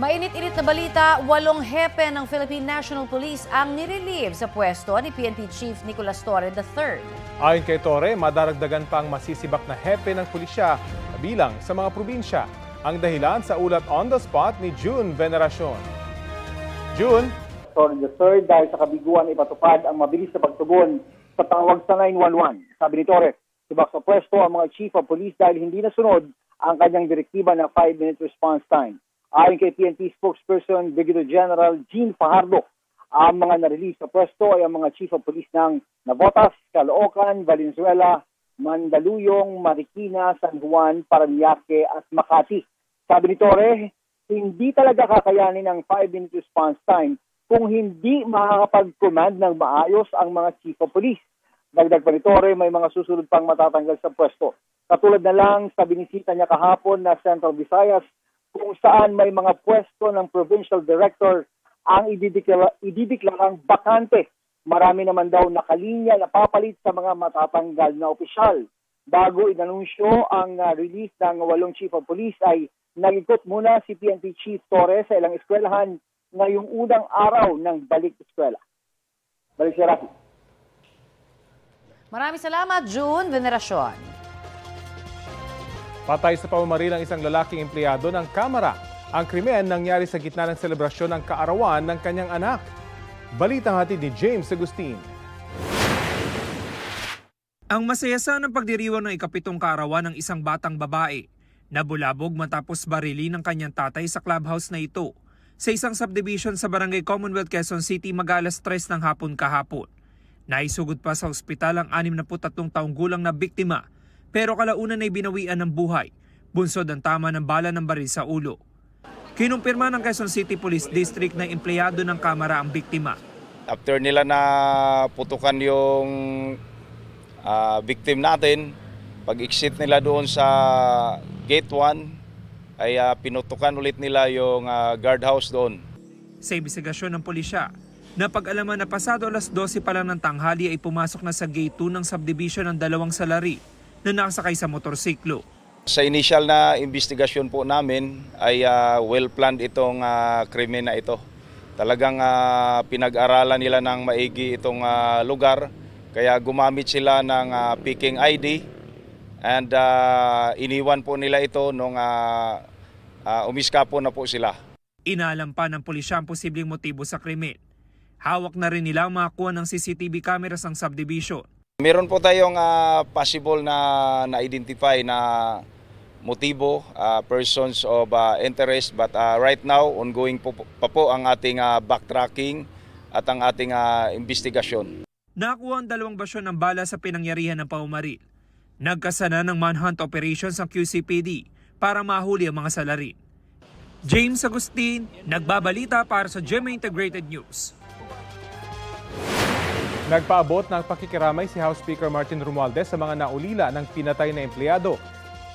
Mainit-init na balita, 8 hepe ng Philippine National Police ang nirelieve sa pwesto ni PNP Chief Nicolas Torre III. Ayon kay Torre, madaragdagan pa ang masisibak na hepe ng pulisya bilang sa mga probinsya. Ang dahilan sa ulat on the spot ni June Veneracion. June? Torre III dahil sa kabiguan ipatupad ang mabilis na pagtugon sa tawag sa 911. Sabi ni Torre, sibak sa pwesto ang mga Chief of Police dahil hindi nasunod ang kanyang direktiba na 5-minute response time. Ayon kay PNP spokesperson Brigadier General Jean Fajardo, ang mga na-release sa pwesto ay ang mga Chief of Police ng Navotas, Caloocan, Valenzuela, Mandaluyong, Marikina, San Juan, Parañaque at Makati. Sabi ni Torre, hindi talaga kakayanin ang 5-minute response time kung hindi makakapag-command ng maayos ang mga Chief of Police. Dagdag pa ni Torre, may mga susunod pang matatanggal sa pwesto. Katulad na lang sa binisita niya kahapon na Central Visayas, kung saan may mga pwesto ng provincial director ang idideklarang bakante. Marami naman daw nakalinya na papalit sa mga matatanggal na opisyal. Bago inanunsyo ang release ng 8 Chief of Police ay nag-ikot muna si PNP Chief Torre sa ilang eskwelahan ngayong unang araw ng balik eskwela. Balik si Rafi. Maraming salamat, June Veneracion. Patay sa pamamaril ang isang lalaking empleyado ng Kamara. Ang krimen nangyari sa gitna ng selebrasyon ng kaarawan ng kanyang anak. Balitang hatid ni James Agustin. Ang masayasa ng pagdiriwang ng ikapitong kaarawan ng isang batang babae. Nabulabog matapos barili ng kanyang tatay sa clubhouse na ito sa isang subdivision sa Barangay Commonwealth, Quezon City mag-alas 3 ng hapon kahapon. Naisugod pa sa ospital ang 63 taong gulang na biktima. Pero kalaunan ay binawian ng buhay, bunsod ang tama ng bala ng baril sa ulo. Kinumpirma ng Quezon City Police District na empleyado ng Kamara ang biktima. After nila na putukan yung victim natin, pag-exit nila doon sa Gate 1, ay pinutukan ulit nila yung guardhouse doon. Sa imbestigasyon ng pulisya, napag-alaman na pasado alas 12 pa lang ng tanghali ay pumasok na sa Gate 2 ng subdivision ng 2 salari na nakasakay sa motorsiklo. Sa initial na investigasyon po namin ay well-planned itong krimen na ito. Talagang pinag-aralan nila ng maigi itong lugar, kaya gumamit sila ng peking ID and iniwan po nila ito nung umiskapo na po sila. Inaalam pa ng pulisya ang posibleng motibo sa krimen. Hawak na rin nila ang makakuha ng CCTV cameras ng subdivision. Meron po tayong possible na identify na motibo, persons of interest, but right now ongoing pa po ang ating backtracking at ang ating investigasyon. Nakuha ang 2 basyon ng bala sa pinangyarihan ng pamamaril. Nagkasana ng manhunt operations ang QCPD para mahuli ang mga salarin. James Agustin, nagbabalita para sa GMA Integrated News. Nagpaabot ng pakikiramay si House Speaker Martin Romualdez sa mga naulila ng pinatay na empleyado.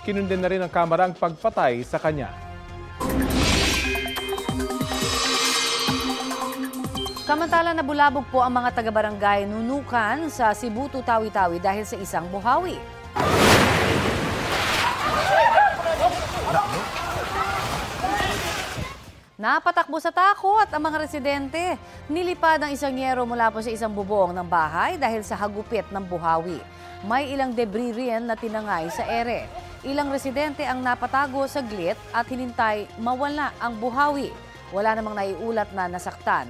Kinundin na rin ng Kamara ang pagpatay sa kanya. Samantala nabulabog po ang mga taga-barangay Nunukan sa Cebu, Tawi-Tawi dahil sa isang buhawi. Napatakbo sa takot ang mga residente. Nilipad ang isang yero mula po sa isang bubong ng bahay dahil sa hagupit ng buhawi. May ilang debris rin na tinangay sa ere. Ilang residente ang napatago sa glit at hinintay mawala ang buhawi. Wala namang naiulat na nasaktan.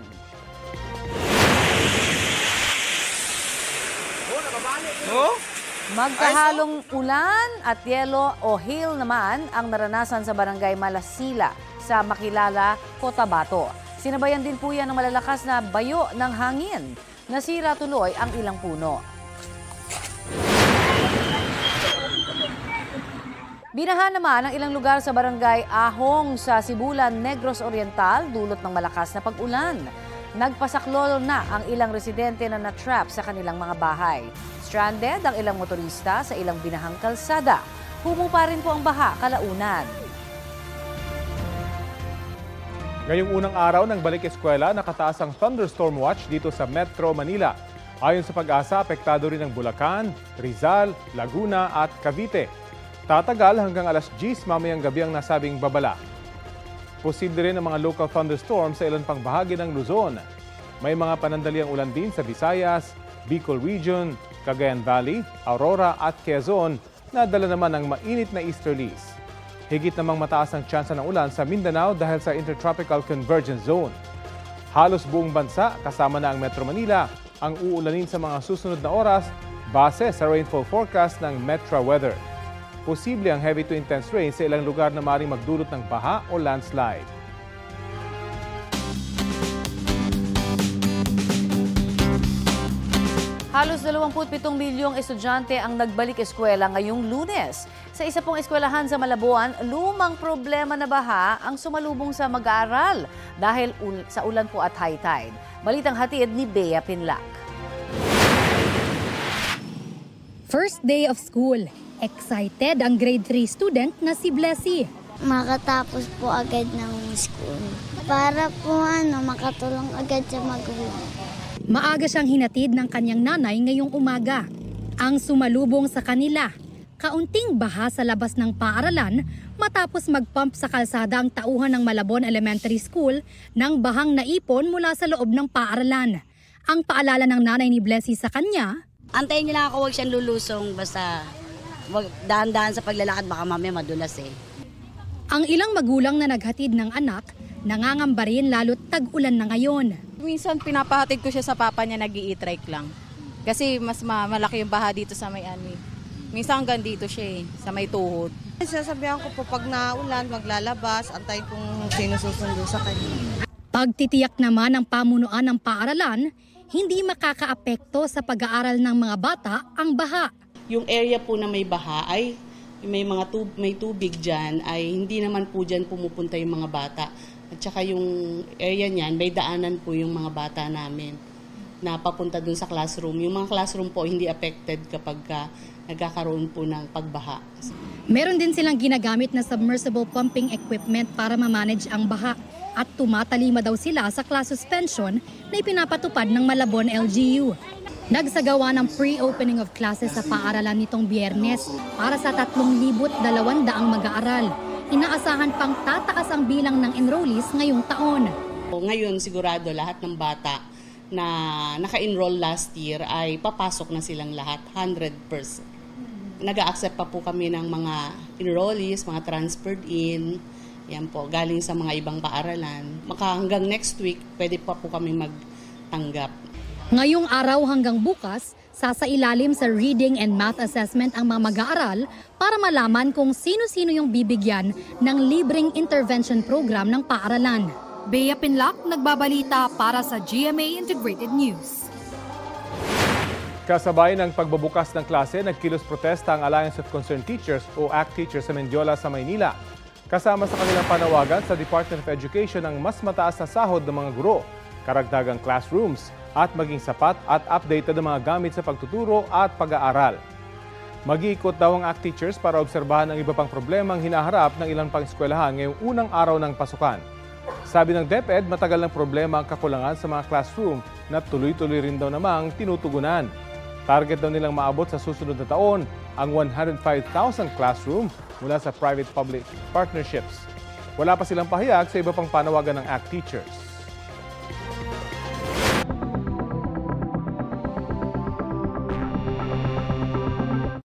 Magkahalong ulan at yelo o hail naman ang naranasan sa barangay Malasila sa Makilala, Cotabato. Sinabayan din po yan ng malalakas na bayo ng hangin. Nasira tuloy ang ilang puno. Binaha naman ang ilang lugar sa barangay Ahong sa Sibulan, Negros Oriental dulot ng malakas na pag-ulan. Nagpasaklolo na ang ilang residente na na-trap sa kanilang mga bahay. Stranded ang ilang motorista sa ilang binahang kalsada. Humupa rin po ang baha kalaunan. Ngayong unang araw ng balik eskwela, nakataas ang thunderstorm watch dito sa Metro Manila. Ayon sa Pag-asa, apektado rin ang Bulacan, Rizal, Laguna at Cavite. Tatagal hanggang alas 10 mamayang gabi ang nasabing babala. Posible rin ang mga local thunderstorms sa ilan pang bahagi ng Luzon. May mga panandaliang ulan din sa Visayas, Bicol Region, Cagayan Valley, Aurora at Quezon na dala naman ng mainit na easterlies. Higit namang mataas ang tsansa ng ulan sa Mindanao dahil sa Intertropical Convergence Zone. Halos buong bansa, kasama na ang Metro Manila, ang uulanin sa mga susunod na oras base sa rainfall forecast ng Metra Weather. Posible ang heavy to intense rain sa ilang lugar na maaaring magdulot ng baha o landslide. Halos 27 milyong estudyante ang nagbalik eskwela ngayong Lunes. Sa isa pong eskwelahan sa Malabuan, lumang problema na baha ang sumalubong sa mag-aaral dahil sa ulan po at high tide. Balitang hatid ni Bea Pinlac. First day of school. Excited ang grade 3 student na si Blessy. Makatapos po agad ng school. Para po makatulong agad sa magulang. Maaga siyang hinatid ng kanyang nanay ngayong umaga. Ang sumalubong sa kanila, kaunting baha sa labas ng paaralan matapos mag-pump sa kalsada ang tauhan ng Malabon Elementary School ng bahang naipon mula sa loob ng paaralan. Ang paalala ng nanay ni Blessy sa kanya, antayin niyo lang ako, huwag siyang lulusong, basta wag dahan-dahan sa paglalakad, baka mamaya madulas eh. ang ilang magulang na naghatid ng anak, nangangamba rin lalo't tag-ulan na ngayon. Minsan pinapahatid ko siya sa papa niya, nag-i-trike lang. Kasi mas malaki yung baha dito sa may ani. Minsan hanggang dito siya sa may tuhod. Sasabihan ko po pag naulan, maglalabas, antayin kung sino susundo sa kanya. Pagtitiyak naman ng pamunuan ng paaralan, hindi makakaapekto sa pag-aaral ng mga bata ang baha. Yung area po na may baha ay may tubig dyan, ay hindi naman po dyan pumupunta yung mga bata. At saka yung area niyan, may daanan po yung mga bata namin na papunta dun sa classroom. Yung mga classroom po hindi affected kapag nagkakaroon po ng pagbaha. Meron din silang ginagamit na submersible pumping equipment para ma-manage ang baha. At tumatalima daw sila sa class suspension na ipinapatupad ng Malabon LGU. Nagsagawa ng pre-opening of classes sa paaralan nitong Biyernes para sa 3,200 mag-aaral. Inaasahan pang tataas ang bilang ng enrollees ngayong taon. Ngayon sigurado lahat ng bata na naka-enroll last year ay papasok na silang lahat 100%. Nag-a-accept pa po kami ng mga enrollees, mga transferred in. Yan po, galing sa mga ibang paaralan. Hanggang next week, pwede pa po kami magtanggap. Ngayong araw hanggang bukas, sasailalim sa reading and math assessment ang mga mag-aaral para malaman kung sino-sino yung bibigyan ng libreng intervention program ng paaralan. Bea Pinlac, nagbabalita para sa GMA Integrated News. Kasabay ng pagbabukas ng klase, nagkilos protesta ang Alliance of Concerned Teachers o ACT Teachers sa Mendiola sa Maynila. Kasama sa kanilang panawagan sa Department of Education ang mas mataas na sahod ng mga guro, karagdagang classrooms, at maging sapat at updated ang mga gamit sa pagtuturo at pag-aaral. Mag-iikot daw ang ACT Teachers para obserbahan ang iba pang problemang hinaharap ng ilang pang eskwelahan ngayong unang araw ng pasukan. Sabi ng DepEd, matagal ng problema ang kakulangan sa mga classroom na tuloy-tuloy rin daw namang tinutugunan. Target daw nilang maabot sa susunod na taon ang 105,000 classroom mula sa private-public partnerships. Wala pa silang pahayag sa iba pang panawagan ng ACT Teachers.